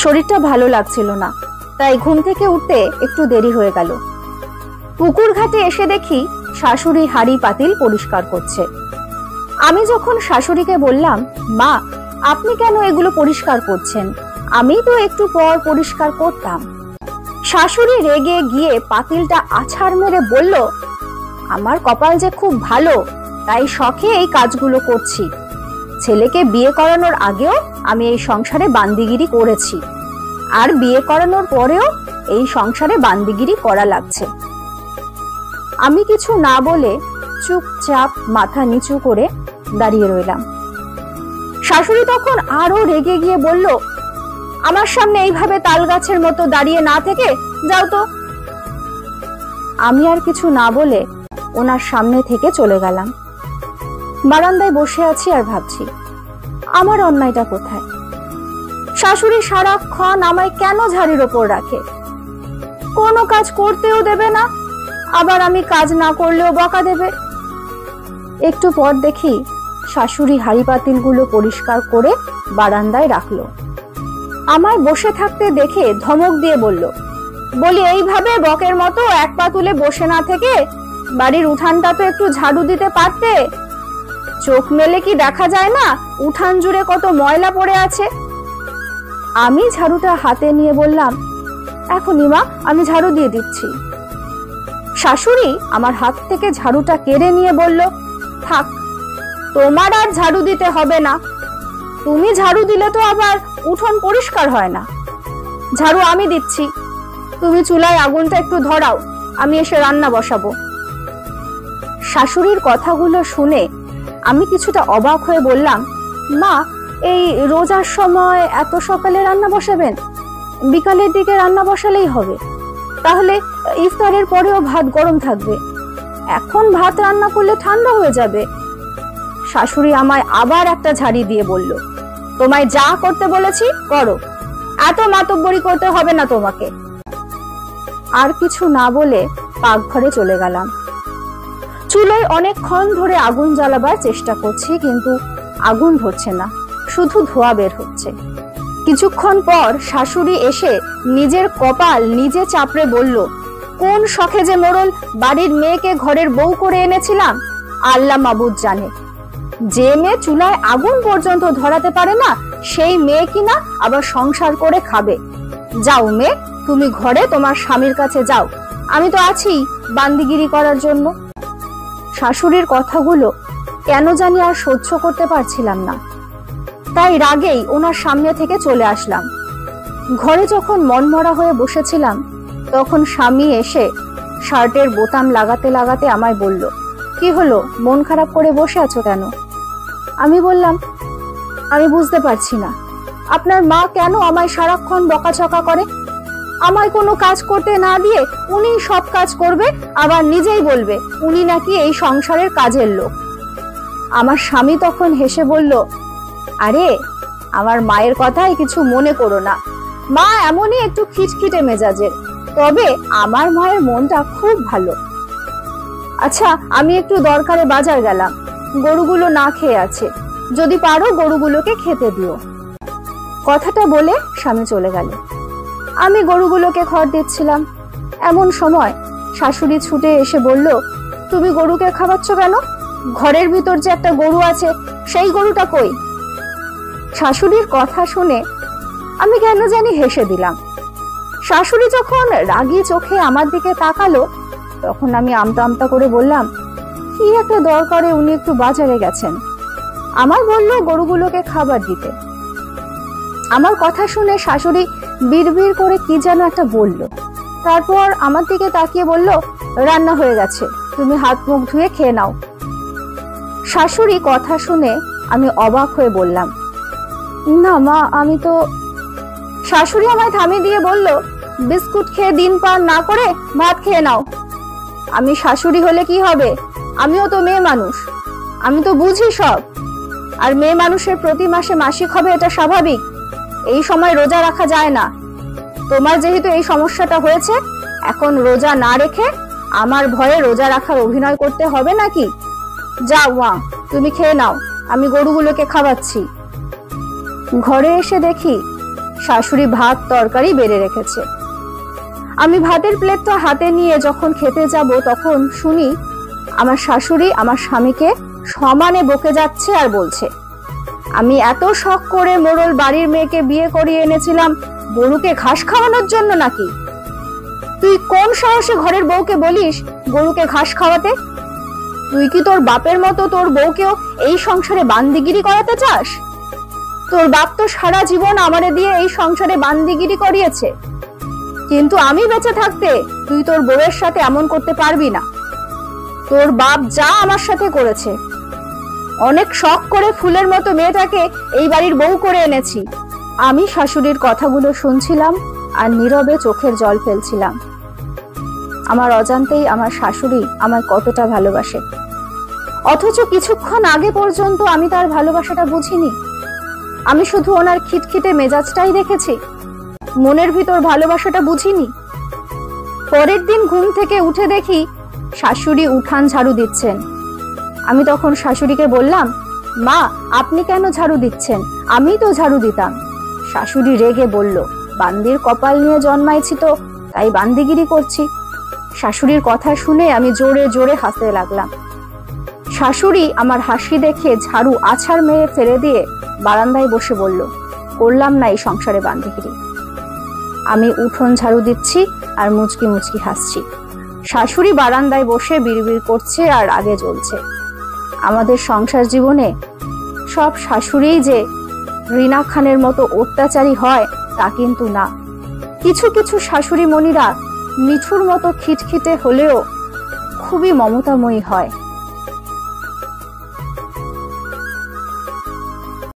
শরীরটা ভালো লাগছিল না, তাই ঘুম থেকে উঠতে একটু দেরি হয়ে গেল। পুকুর ঘাটে এসে দেখি শাশুড়ি হাঁড়ি পাতিল পরিষ্কার করছে। আমি যখন শাশুড়িকে বললাম, মা আপনি কেন এগুলো পরিষ্কার করছেন, আমি তো একটু পর পরিষ্কার করতাম, শাশুড়ি রেগে গিয়ে পাতিলটা আছাড় মেরে বলল, আমার কপাল যে খুব ভালো, তাই শখে এই কাজগুলো করছি। ছেলেকে বিয়ে করানোর আগেও আমি এই সংসারে বান্দিগিরি করেছি, আর বিয়ে করানোর পরেও এই সংসারে বান্দিগিরি করা লাগছে। আমি কিছু না বলে চুপচাপ মাথা নিচু করে দাঁড়িয়ে রইলাম। শাশুড়ি তখন আরো রেগে গিয়ে বলল, আমার সামনে এইভাবে তাল গাছের মতো দাঁড়িয়ে না থেকে যাও তো। আমি আর কিছু না বলে ওনার সামনে থেকে চলে গেলাম। বারান্দায় বসে আছি আর ভাবছি, আমার অন্যায়টা কোথায়? শাশুড়ি সারাক্ষণ আমায় কেন ঝাড়ির ওপর রাখে? কোনো কাজ করতেও দেবে না, আবার আমি কাজ না করলেও বকা দেবে। একটু পর দেখি শাশুড়ি হাঁড়ি পাতিলগুলো পরিষ্কার করে বারান্দায় রাখলো। আমায় বসে থাকতে দেখে ধমক দিয়ে বলল, বলি এইভাবে বকের মতো এক পা তুলে বসে না থেকে বাড়ির উঠানটা তো একটু ঝাড়ু দিতে পারতে। চোখ মেলে কি দেখা যায় না উঠান জুড়ে কত ময়লা পড়ে আছে? আমি ঝাড়ুটা হাতে নিয়ে বললাম, এখনই মা, আমি ঝাড়ু দিয়ে দিচ্ছি। শাশুড়ি আমার হাত থেকে ঝাড়ুটা কেড়ে নিয়ে বলল, থাক, তোমার আর ঝাড়ু দিতে হবে না, তুমি ঝাড়ু দিলে তো আবার উঠোন পরিষ্কার হয় না। ঝাড়ু আমি দিচ্ছি, তুমি চুলায় আগুনটা একটু ধরাও, আমি এসে রান্না বসাবো। শাশুড়ির কথাগুলো শুনে আমি কিছুটা অবাক হয়ে বললাম, মা এই রোজার সময় এত সকালে রান্না বসাবেন? বিকালের দিকে রান্না বসালেই হবে, তাহলে ইফতারের পরেও ভাত গরম থাকবে। এখন ভাত রান্না করলে ঠান্ডা হয়ে যাবে। শাশুড়ি আমায় আবার একটা ঝাড়ি দিয়ে বলল, তোমায় যা করতে বলেছি করো, এত মাতব্বরি করতে হবে না তোমাকে। আর কিছু না বলে পাকঘরে চলে গেলাম। চুলোয় অনেকক্ষণ ধরে আগুন জ্বালাবার চেষ্টা করছি, কিন্তু আগুন ধরছে না, শুধু ধোঁয়া বের হচ্ছে। কিছুক্ষণ পর শাশুড়ি এসে নিজের কপাল নিজে চাপড়ে বলল, কোন শখে যে মোড়ল বাড়ির মেয়েকে ঘরের বউ করে এনেছিলাম আল্লাহ মাবুদ জানে। যে মেয়ে চুলায় আগুন পর্যন্ত ধরাতে পারে না, সেই মেয়ে কিনা আবার সংসার করে খাবে। যাও মেয়ে, তুমি ঘরে তোমার স্বামীর কাছে যাও, আমি তো আছি বান্দিগিরি করার জন্য। শাশুড়ির কথাগুলো কেন জানি আর সহ্য করতে পারছিলাম না, তাই রাগেই ওনার সামনে থেকে চলে আসলাম। ঘরে যখন মনমরা হয়ে বসেছিলাম, তখন স্বামী এসে শার্টের বোতাম লাগাতে লাগাতে আমায় বলল, কি হলো, মন খারাপ করে বসে আছো কেন? আমি বললাম, আমি বুঝতে পারছি না আপনার মা কেন আমায় সারাক্ষণ বকাঝকা করে। আমায় কোনো কাজ করতে না দিয়ে উনি সব কাজ করবে, আবার নিজেই বলবে উনি নাকি এই সংসারের কাজের লোক। আমার স্বামী তখন হেসে বলল, আরে আমার মায়ের কথাই কিছু মনে করো না, মা এমনই একটু খিটখিটে মেজাজের, তবে আমার মায়ের মনটা খুব ভালো। আচ্ছা, আমি একটু দরকারে বাজার গেলাম, গরুগুলো না খেয়ে আছে, যদি পারো গরুগুলোকে খেতে দিও। কথাটা বলে স্বামী চলে গেল। আমি গরুগুলোকে খড় দিচ্ছিলাম, এমন সময় শাশুড়ি ছুটে এসে বলল, তুমি গরুকে খাওয়াচ্ছ কেন? ঘরের ভিতর যে একটা গরু আছে, সেই গরুটা কই? শাশুড়ির কথা শুনে আমি কেন জানি হেসে দিলাম। শাশুড়ি যখন রাগী চোখে আমার দিকে তাকালো, তখন আমি আমতা আমতা করে বললাম, কি একটা দরকারে উনি একটু বাজারে গেছেন, আমায় বললো গরুগুলোকে খাবার দিতে। আমার কথা শুনে শাশুড়ি বিড়বিড় করে কি যেন একটা বলল, তারপর আমার দিকে তাকিয়ে বলল, রান্না হয়ে গেছে, তুমি হাত মুখ ধুয়ে খেয়ে নাও। শাশুড়ি কথা শুনে আমি অবাক হয়ে বললাম, না মা, আমি তো। শাশুড়ি আমায় থামিয়ে দিয়ে বলল, বিস্কুট খেয়ে দিন পার না করে ভাত খেয়ে নাও। আমি শাশুড়ি হলে কি হবে, আমিও তো মেয়ে মানুষ, আমি তো বুঝি সব। আর মেয়ে মানুষের প্রতি মাসে মাসিক হবে, এটা স্বাভাবিক, এই সময় রোজা রাখা যায় না। তোমার যেহেতু এই সমস্যাটা হয়েছে, এখন রোজা না রেখে আমার ভয়ে রোজা রাখার অভিনয় করতে হবে নাকি? যাও মা, তুমি খেয়ে নাও, আমি গরুগুলোকে খাওয়াচ্ছি। ঘরে এসে দেখি শাশুড়ি ভাত তরকারি বেড়ে রেখেছে। আমি ভাতের প্লেটটা হাতে নিয়ে যখন খেতে যাব তখন শুনি আমার শাশুড়ি আমার স্বামীকে সমানে বকে যাচ্ছে আর বলছে, আমি এত শখ করে মোড়ল বাড়ির মেয়েকে বিয়ে করিয়ে এনেছিলাম গরুকে ঘাস খাওয়ানোর জন্য নাকি? তুই কোন সাহসে ঘরের বউকে বলিস গরুকে ঘাস খাওয়াতে? তুই কি তোর বাপের মতো তোর বউকেও এই সংসারে বান্দিগিরি করাতে চাস? তোর বাপ তো সারা জীবন আমারে দিয়ে এই সংসারে বান্দিগিরি করিয়েছে, কিন্তু আমি বেঁচে থাকতে তুই তোর বউয়ের সাথে এমন করতে পারবি না। তোর বাপ যা আমার সাথে করেছে, অনেক শখ করে ফুলের মতো মেয়েটাকে এই বাড়ির বউ করে এনেছি। আমি শাশুড়ির কথাগুলো শুনছিলাম আর নীরবে চোখের জল ফেলছিলাম। আমার অজান্তেই আমার শাশুড়ি আমায় কতটা ভালোবাসে, অথচ কিছুক্ষণ আগে পর্যন্ত আমি তার ভালোবাসাটা বুঝিনি। আমি শুধু ওনার খিটখিটে মেজাজটাই দেখেছি, মনের ভিতর ভালোবাসাটা বুঝিনি। পরের দিন ঘুম থেকে উঠে দেখি শাশুড়ি উঠান ঝাড়ু দিচ্ছেন। আমি তখন শাশুড়িকে বললাম, মা আপনি কেন ঝাড়ু দিচ্ছেন? আমি তো ঝাড়ু দিতাম। শাশুড়ি রেগে বলল, বান্দির কপাল নিয়ে জন্মাইছি তো তাই বান্দিগিরি করছি। শাশুড়ির কথা শুনে আমি জোরে জোরে হাসতে লাগলাম। শাশুড়ি আমার হাসি দেখে ঝাড়ু আছাড় মেরে ফেলে দিয়ে বারান্দায় বসে বলল, করলাম না এই সংসারে বান্দিগিরি। আমি উঠোন ঝাড়ু দিচ্ছি আর মুচকি মুচকি হাসছি। শাশুড়ি বারান্দায় বসে বিড়বিড় করছে আর রাগে জ্বলছে। আমাদের সংসার জীবনে সব শাশুড়িই যে রিনা খানের মতো অত্যাচারী হয় তা কিন্তু না। কিছু কিছু শাশুড়ি মণিরা মিঠুর মতো খিটখিটে হলেও খুবই মমতাময়ী হয়।